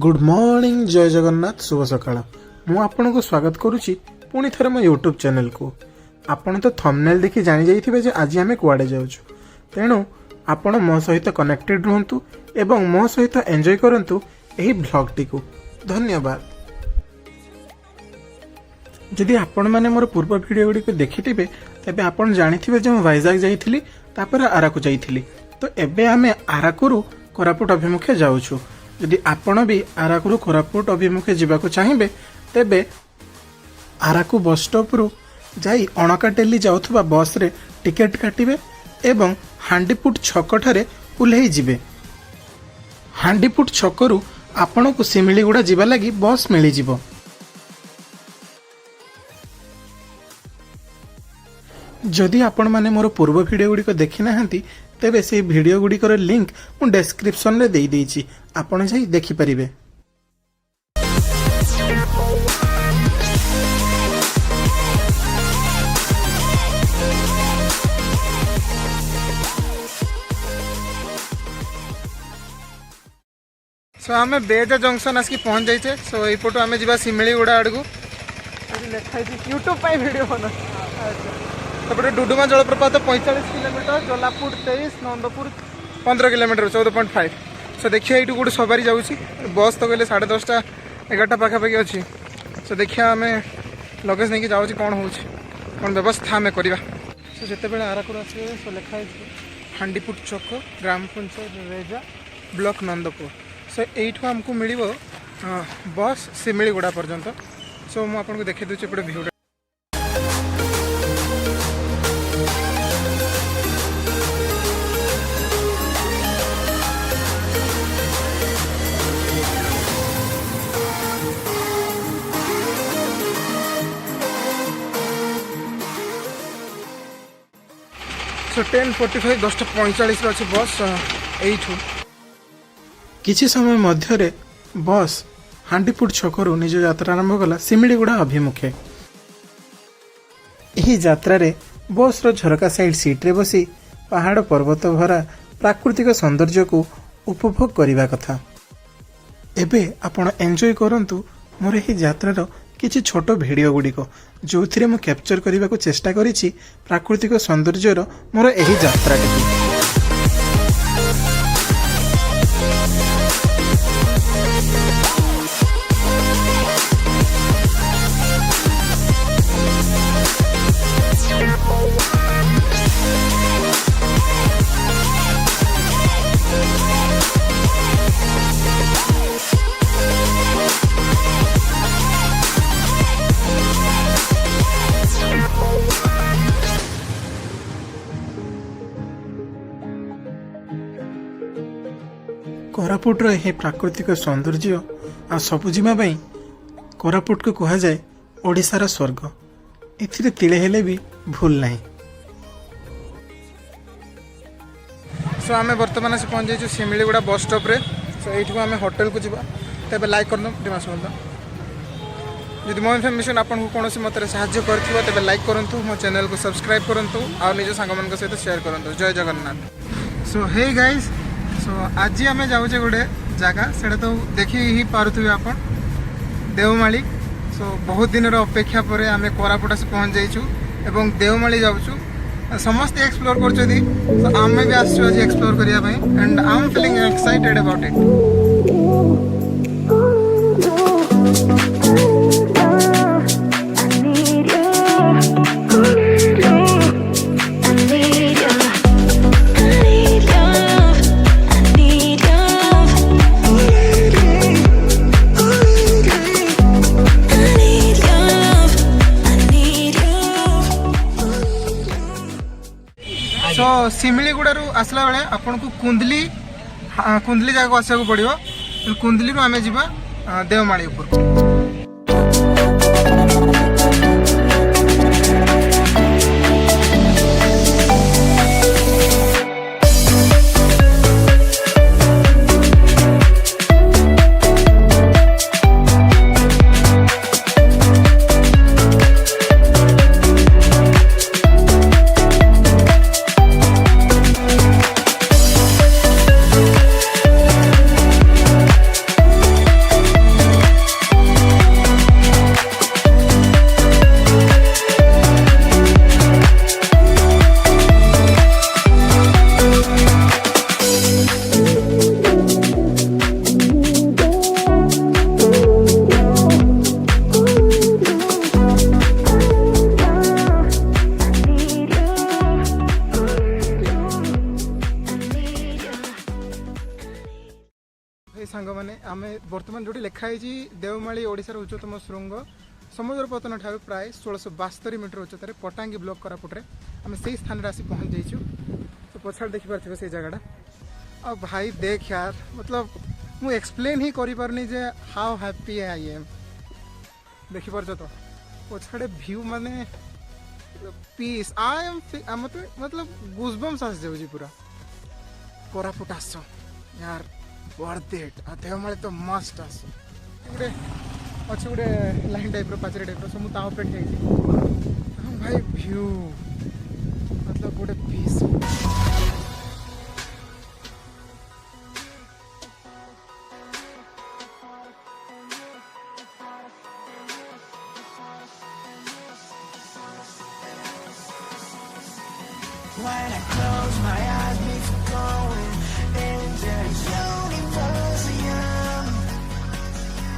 Good morning जय जगन्नाथ शुभ सकाळ मु आपन को स्वागत करुच्ची पुणी थरे मो यूट्यूब चैनल को। आपण तो थंबनेल देखि जानि जाइथिबे जे आज आमे कुआडे जाउछु, तेणु आपण मो सहित कनेक्टेड रहंतु एवं मो सहित एंजॉय करंतु एही ब्लॉग टी को। धन्यवाद। जदि आपण माने मोर पूर्व वीडियो गुडी को देखिथिबे तबे आपण जानिथिबे जे मो वाइजाग जाइथिली तापर आराकु जाइथिली। तो एबे आमे आराकुरु कोरापुट अभिमुखे जाउछु। यदि आपण भी आराकुरु कोरापुट अभिमुखे जावाक चाहिए तेबे आराकु बस स्टॉप रु जाई अणका टेली जाउथबा बस रे टिकेट काटिबे एवं हांडीपुट छक ठारे उल्हेई जिबे। हांडीपुट छकरु आपण को सिमिलीगुड़ा जिबा लगी बस मिली जिवो। जदि आपण माने मोर पूर्व वीडियो गुडी को देखि नाहंती तेबे से वीडियो गुडी को लिंक मु डिस्क्रिप्शन रे देई देइची, आपण जाई देखि परिबे। सो आमे बेजा जंक्शन आसकी पहुंच जाइछे। सो एई फोटो आमे जिबा सिमिलीगुड़ा आडगु लेखाई यूट्यूब पाई वीडियो बना। तपटे डुडुमा जलप्रपात 45 किलोमीटर, जलापुर 23, नंदपुर 15 किलोमीटर 14.5। सो देखिए ये गोटे सवारी जाऊँगी बस तो कहले 10:30 11टा पाखापाखि अच्छी। सो देखिए आम लगेज नहीं जाऊँ कौन हो कौन व्यवस्था आम करवा। सो जिते बड़े आराकुर आसवे सो लिखाई हांडीपुट चक ग्राम पंचायत रेजा ब्लॉक नंदपुर। सो यू आमको मिल बस सिमिलीगुड़ा पर्यंत। सो मुझे देखी दूसरी एपटे भ्यू। सो 10:45 10:45 अच्छी बस यू किसी समय मध्य बस हांडीपुट छकरू निज यात्रा आरंभ कला सिमिलीगुड़ा अभिमुखे। यही यात्रा रे बस रो झरका साइड सीट रे बसी पहाड़ पर्वत भरा प्राकृतिक सौंदर्य को उपभोग करने कथा। एबे आपण एंजॉय करंतु मोर यही यात्रार किछि छोट वीडियो गुड़िक जो थी मु कैप्चर करने को चेष्टा करिछि प्राकृतिक सौंदर्यर मोर यही यात्रा टी। कोरापुटर यह प्राकृतिक सौंदर्य आ सबुजिमा कोरापुट को कह जाए ओडिशार स्वर्ग। एथिरे तिले हेले भी भूल नहीं। सो आमे वर्तमान से पहुंच जाइछु सिमिलीगुड़ा बस स्टॉप रे। सो एठू आमे होटल को जिबा तबे लाइक करनो डिमास बोलदा। यदि मो इन्फॉर्मेशन आपन को कोनोसी मतरे सहाय्य करथिबो तबे लाइक करंतु, मो चैनल को सब्सक्राइब करंतु और निज संग मन के सहित शेयर करंतु। जय जगन्नाथ। सो हे गाइस, सो आज आम जाऊे गोटे जगह से तो देखी ही पारे आप देवमाली। सो बहुत दिन अपेक्षा पर आम कोरापुट से पहुँच जाइछु एवं देवमाली जाऊँ। समस्त एक्सप्लोर कर आम भी आसु एक्सप्लोर करने and I am feeling excited about it. So Semiliguda आसला बेले आपन को कुंदली जगह आसा पड़ो। कुंदली आम जा देवमाली ऊपर। मैंने आम बर्तमान जो लिखाई देवमाली ओडिशार उच्चतम श्रृंग समुद्र पतन ठार प्राय 1672 मीटर उच्चतार पटांगी ब्लॉक कोरापुट आम से स्थान आसी पहुँच जाइछु। तो पछाड़ देखिपारे से जगह आ भाई देख यार मतलब मु एक्सप्लेन ही करि पारनी जे हाउ हैप्पी आई एम। देखि पारछ तो पछाड़े व्यू माने पीस आई एम मतलब गुजबम्स आस जाउजी पूरा कोरापुट आस यार वर्थ इट। आ देवमाली तो मस्ट आस गोटे अच्छे गोटे लाइन टाइप पाचेरी टाइप सब मुझे ताऊ पे भाई व्यू मतलब गोटे piece. When I close my eyes before going into the universe again,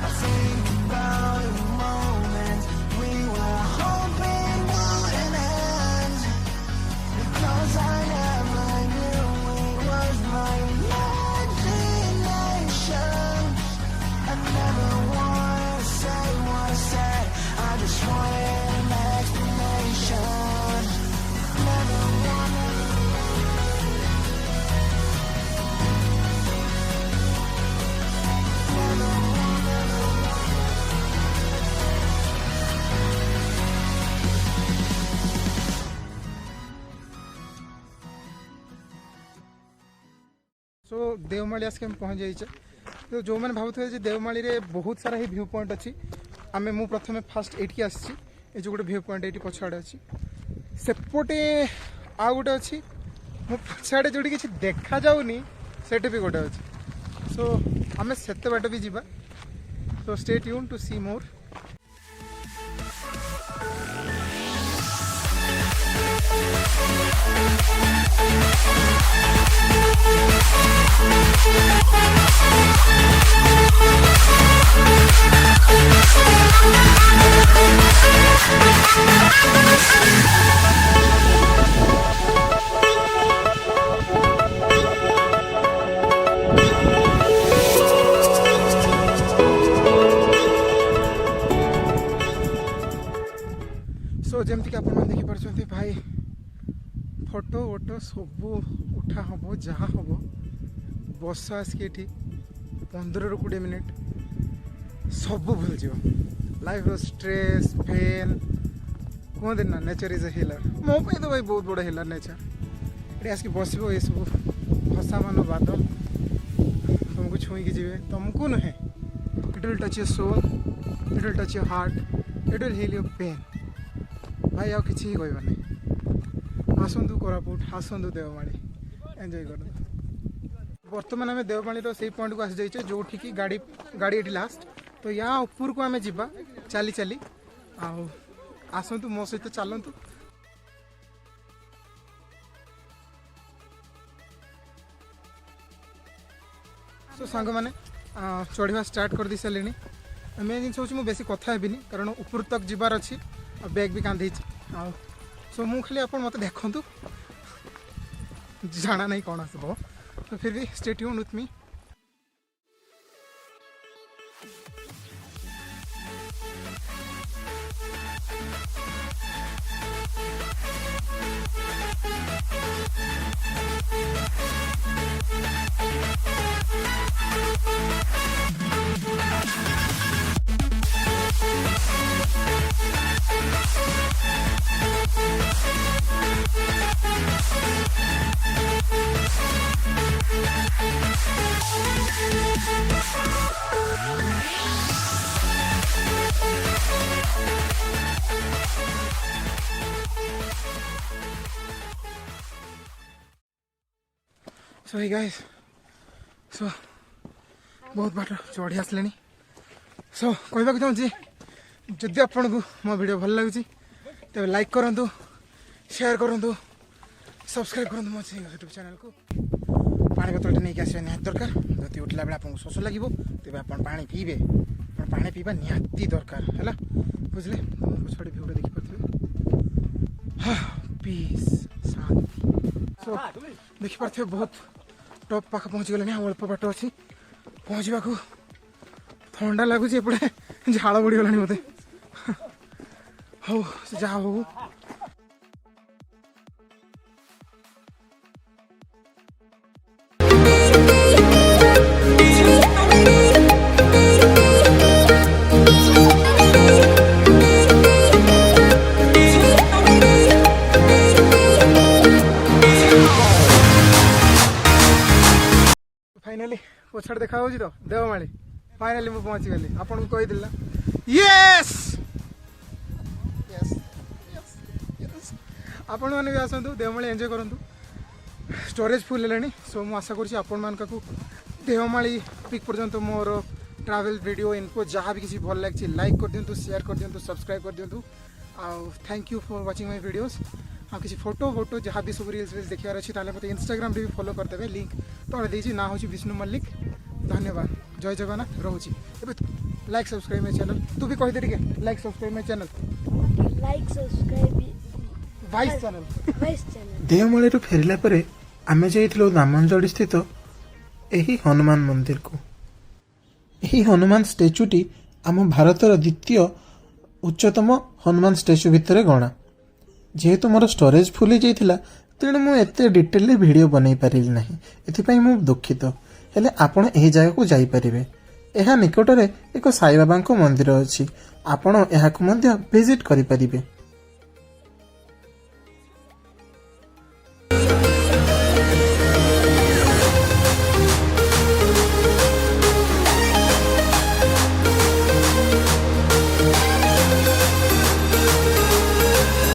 I think about the moments we were hoping wouldn't end, because I never knew it was my imagination. I never wanted to say what's said, I just wanted an explanation. Never wanted. सो देवमाली आसके हम पहुँच जाइए। तो जो मैंने भावुथे देवमाली रे बहुत सारा ही view point अच्छी आम मु प्रथम फास्ट एटी आसी जो गोटे व्यू पॉइंट ये पछाड़े अच्छी सेपटे आ गोटे अच्छी मो पछाड़े जो कि देखा जाऊनी सेट भी गोटे अच्छी। सो आम से बाट भी जीवा। सो स्टे ट्यून टू सी मोर। सो जमती आप देखिपे भाई फोटो वोटो सब उठा हम जहाँ हम बस आसिक 15-20 मिनिट सब भूल जाओ लाइफ स्ट्रेस पेन कहते ना नेचर इज ए हिलर। मो पे तो भाई बहुत बड़ा हिलर नेचर ये आसिक बस ये सब भाषा मान बादल तुमको छुईकी जी तुमको नुहे it will touch your soul it will touch your heart it will heal your pain भाई आउ किसी कहबानी। आसतु कोरापुट आसतु देवमाली एंजॉय कर। बर्तमान आम देवमाली से पॉइंट को आसी जाइए जो कि गाड़ी ये लास्ट। तो या ऊपर को आम जा चली चली आसतु मो सहित चलतु। सो सांग मैंने चढ़ा स्टार्ट कर दी सारे। मेन जिन हूँ बेसी कथा हेनी कारण ऊपर तक जीवार अच्छी बैग भी कांधे सो मु खाली आप मत देखु जाना नहीं कौन आसब। तो फिर भी stay tuned with me. So hey guys so बहुत बाट चढ़ी आसले। सो कहवाक चाहूँगी जदि आपन को मो वीडियो भल लगे तेज लाइक करूँ शेयर करूँ सब्सक्राइब करूँ मो यूट्यूब चैनल को। पानी बोतल नहीं आसवा निहाती दरकार जब उठला बेले आपको शोष लगे तेज आप पानी पीबे पानी पीवा निहाती दरकार है बुझले। पछाड़ी भिउटा देखिपे पीस शांति। सो देखिपे बहुत टॉप पाख पहुँची गले अल्प बाट अच्छी पहुँचवा थंडा लगुच एपटे झाड़ बुड़गला मत हौ जहाँ हो फाइनाली पछाड़ देखा हो तो देवमाली फाइनाली मुझे पहुँची गली आपन को कहीदे ना यस आपण मैंने भी आसतु देवमाली एंजॉय करूँ स्टोरेज फुल है सो मुझे आशा करुँच आपण मान देवमाली पिक पर्यंत मोर ट्रैवल वीडियो इनको जहाँ भी किसी भल लगे लाइक कर दिंतु शेयर कर दिंतु सब्सक्राइब कर दिंतु thank you for watching my videos हाँ किसी फोटो जहाँ भी सब रील्स देखार अच्छी मत इंस्टाग्राम भी फॉलो करदेवे लिंक तले देती ना हूँ विष्णु मल्लिक धन्यवाद जय जगन्नाथ रोची लाइक सब्सक्राइब माय चैनल तू भी कही दे like subscribe my channel like subscribe वाइस चैनल देवमाली फेरला परे आमे जाइथिलो दामनजोड़ी स्थित एही हनुमान मंदिर को एही हनुमान स्टैचूटी आम भारतर द्वितीय उच्चतम हनुमान स्टैचू भितर गणा जेहेतु मोर स्टोरेज फुल हो जाइथिला तेणु मु एते डिटेल वीडियो बनै पारिली नाही एथिपई मु दुखित हेले आपण एही जगह को जाई परिबे एहा निकटरे एक साई बाबा को मंदिर अछि आपण एहा को मध्य विजिट करि परिबे।